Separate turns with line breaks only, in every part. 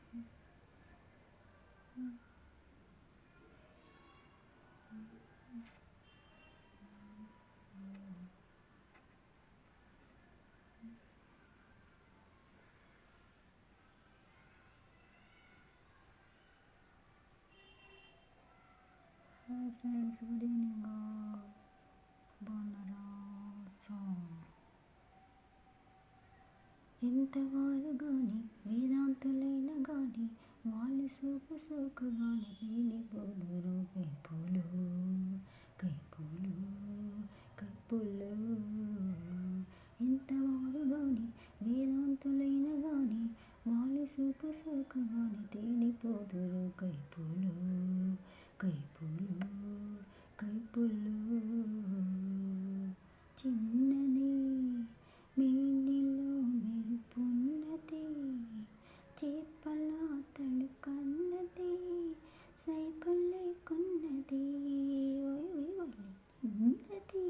Hi friends, good evening. బాగున్నారా? So ఎంతవారు గాని వేదాంతులైన గాని వాళ్ళు సోకుగాని దీని పోలురు కైపులు కైపులు కైపులు. ఎంతవారు గాని వేదాంతులైన గాని వాళ్ళు సోకుగాని దీని పోదురు కైపులు కైపులు కైపులు. చిన్నది మేనిలో మెరుపున్నది, చేపల తడుకన్నది, సైపులేకున్నది. చిన్నది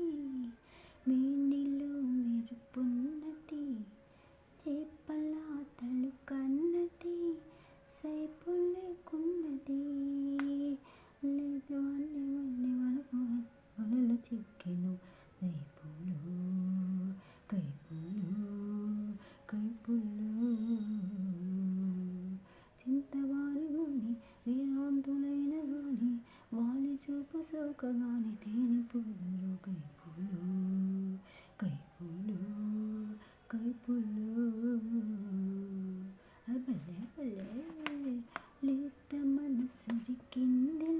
మేనిలో మెరుపున్నది, చేపల తడుకన్నది, సైపులేకున్నది. లేదు వల్లే వల్లే వరకు వలలు చిక్కెను కైపులు కైపులు కైపులు. చింతవారు గాని వేదాంతులైన గాని వాలి చూపు సోకగాని తేని పోదురు కైపులు కైపులు కైపులు. బలే బలే లేత మనసురికిందిలే,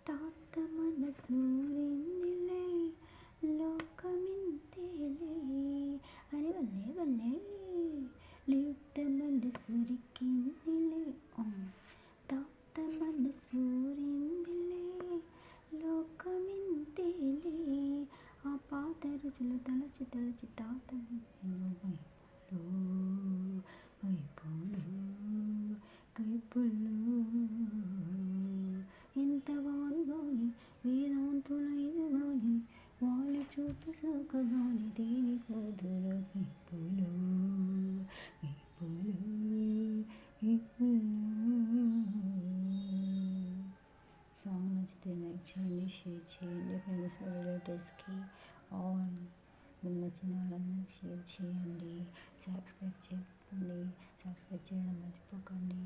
తాత మనసూరిందిలే, లోకమింతేలే. అరే వల్లే వల్లే లేత మనసురికిందిలే, తాత మనసూరిందిలే, లోకమింతేలే. ఆ పాత రుచులు తలచి తలచి తాత వైపులు వైపులు కైపులు. ఎంతవారు గాని వేదాంతులైన గాని వాళ్ళు చూపు సోకగాని దేని పోదురు కైపులు కైపులు కైపులు. సాంగ్ నచ్చితే లైక్ చేయండి, షేర్ చేయండి ఫ్రెండ్స్, రిలేటివ్స్కి ఆల్. మీకు నచ్చిన వాళ్ళందరికీ షేర్ చేయండి, సబ్స్క్రైబ్ చేయడం మర్చిపోకండి.